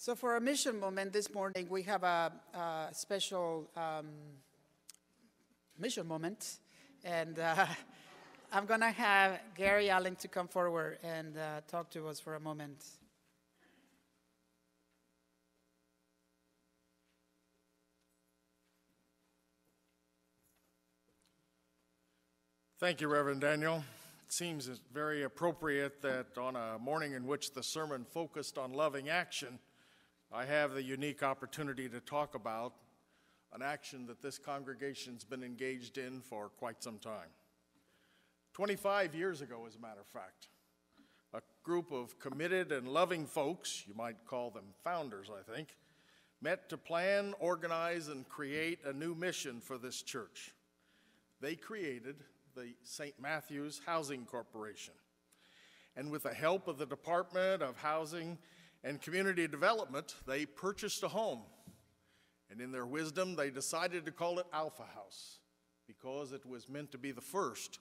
So for our mission moment this morning, we have a special mission moment, and I'm going to have Gary Allen to come forward and talk to us for a moment. Thank you, Reverend Daniel. It seems very appropriate that on a morning in which the sermon focused on loving action, I have the unique opportunity to talk about an action that this congregation's been engaged in for quite some time. 25 years ago, as a matter of fact, a group of committed and loving folks, you might call them founders, I think, met to plan, organize, and create a new mission for this church. They created the St. Matthew's Housing Corporation. And with the help of the Department of Housing and Community Development, they purchased a home. And in their wisdom, they decided to call it Alpha House because it was meant to be the first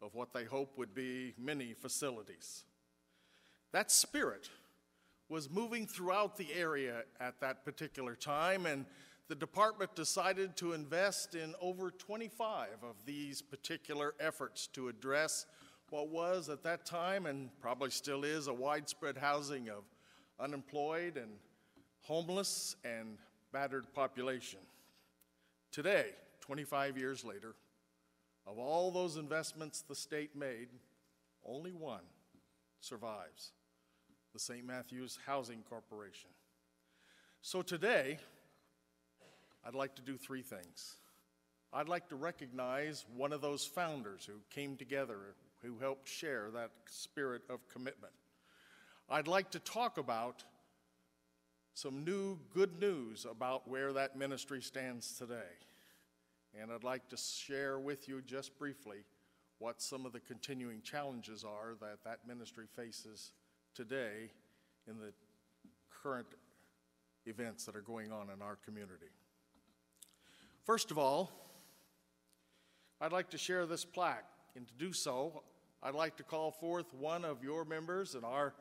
of what they hope would be many facilities. That spirit was moving throughout the area at that particular time, and the department decided to invest in over 25 of these particular efforts to address what was at that time, and probably still is, a widespread housing of unemployed and homeless and battered population. Today, 25 years later, of all those investments the state made, only one survives, the St. Matthew's Housing Corporation. So today, I'd like to do three things. I'd like to recognize one of those founders who came together, who helped share that spirit of commitment. I'd like to talk about some new good news about where that ministry stands today. And I'd like to share with you just briefly what some of the continuing challenges are that that ministry faces today in the current events that are going on in our community. First of all, I'd like to share this plaque, and to do so, I'd like to call forth one of your members and our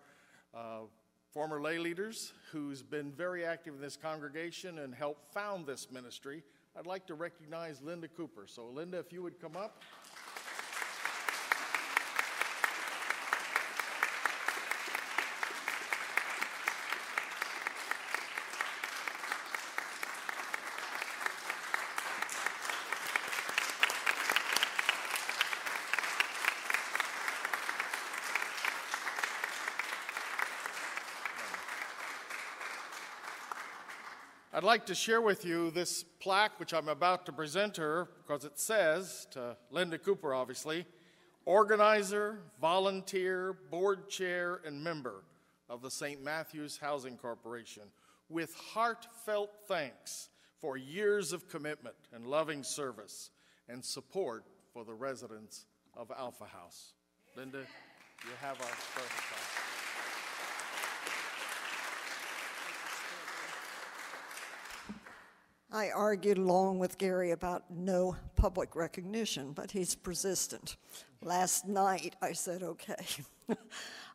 former lay leaders who's been very active in this congregation and helped found this ministry. I'd like to recognize Linda Cooper. So Linda, if you would come up. I'd like to share with you this plaque, which I'm about to present her, because it says, to Linda Cooper, obviously, organizer, volunteer, board chair, and member of the St. Matthew's Housing Corporation, with heartfelt thanks for years of commitment and loving service and support for the residents of Alpha House. Linda, you have our special plaque. I argued along with Gary about no public recognition, but he's persistent. Last night I said okay.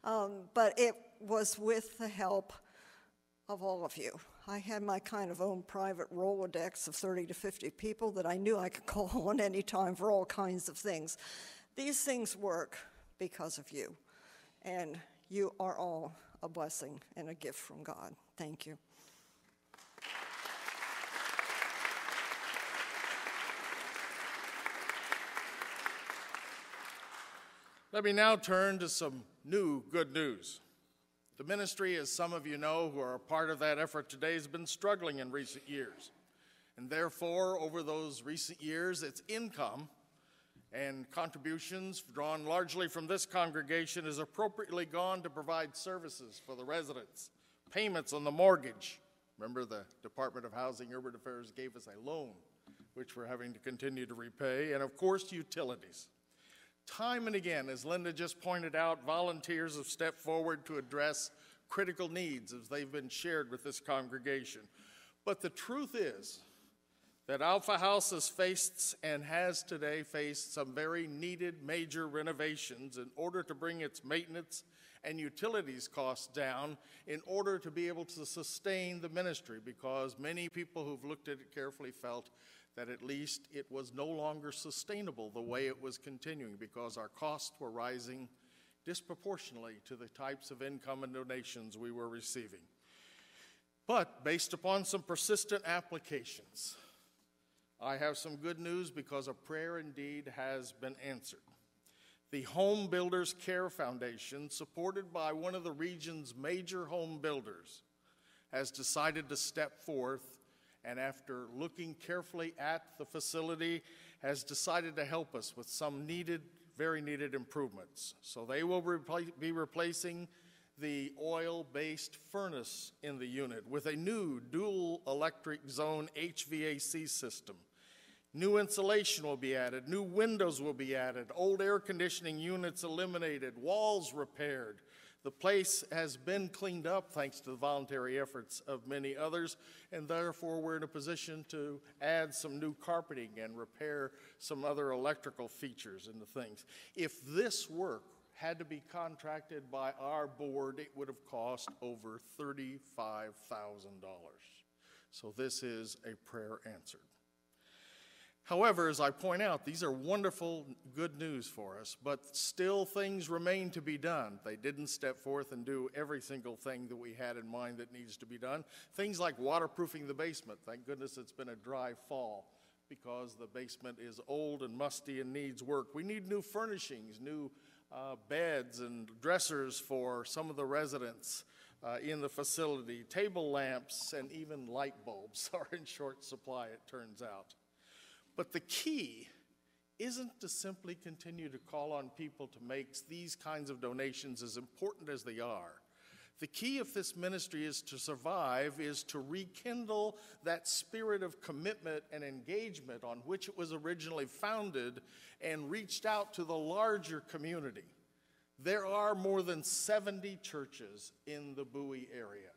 But it was with the help of all of you. I had my kind of own private Rolodex of 30 to 50 people that I knew I could call on any time for all kinds of things. These things work because of you, and you are all a blessing and a gift from God. Thank you. Let me now turn to some new good news. The ministry, as some of you know who are a part of that effort today, has been struggling in recent years. And therefore, over those recent years, its income and contributions drawn largely from this congregation has appropriately gone to provide services for the residents, payments on the mortgage. Remember, the Department of Housing and Urban Affairs gave us a loan, which we're having to continue to repay, and of course, utilities. Time and again, as Linda just pointed out, volunteers have stepped forward to address critical needs as they've been shared with this congregation. But the truth is that Alpha House has faced and has today faced some very needed major renovations in order to bring its maintenance and utilities costs down in order to be able to sustain the ministry, because many people who've looked at it carefully felt that at least it was no longer sustainable the way it was continuing, because our costs were rising disproportionately to the types of income and donations we were receiving. But based upon some persistent applications, I have some good news, because a prayer indeed has been answered. The Home Builders Care Foundation, supported by one of the region's major home builders, has decided to step forth, and after looking carefully at the facility, has decided to help us with some needed, very needed improvements. So they will be replacing the oil-based furnace in the unit with a new dual electric zone HVAC system. New insulation will be added, new windows will be added, old air conditioning units eliminated, walls repaired. The place has been cleaned up thanks to the voluntary efforts of many others, and therefore we're in a position to add some new carpeting and repair some other electrical features into things. If this work had to be contracted by our board, it would have cost over $35,000. So this is a prayer answered. However, as I point out, these are wonderful, good news for us, but still things remain to be done. They didn't step forth and do every single thing that we had in mind that needs to be done. Things like waterproofing the basement. Thank goodness it's been a dry fall, because the basement is old and musty and needs work. We need new furnishings, new beds and dressers for some of the residents in the facility. Table lamps and even light bulbs are in short supply, it turns out. But the key isn't to simply continue to call on people to make these kinds of donations, as important as they are. The key, if this ministry is to survive, is to rekindle that spirit of commitment and engagement on which it was originally founded and reached out to the larger community. There are more than 70 churches in the Bowie area.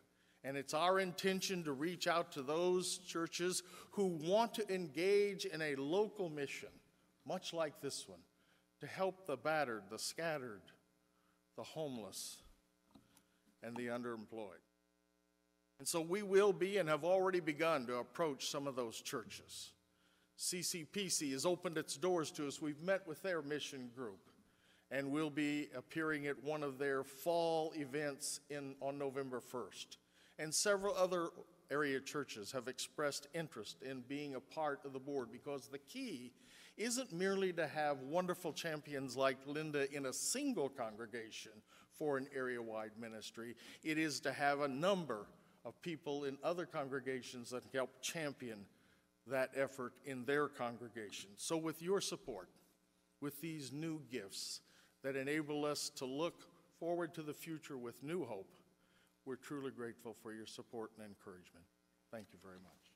And it's our intention to reach out to those churches who want to engage in a local mission, much like this one, to help the battered, the scattered, the homeless, and the underemployed. And so we will be and have already begun to approach some of those churches. CCPC has opened its doors to us. We've met with their mission group, and we'll be appearing at one of their fall events on November 1st. And several other area churches have expressed interest in being a part of the board, because the key isn't merely to have wonderful champions like Linda in a single congregation for an area-wide ministry. It is to have a number of people in other congregations that help champion that effort in their congregation. So with your support, with these new gifts that enable us to look forward to the future with new hope, we're truly grateful for your support and encouragement. Thank you very much.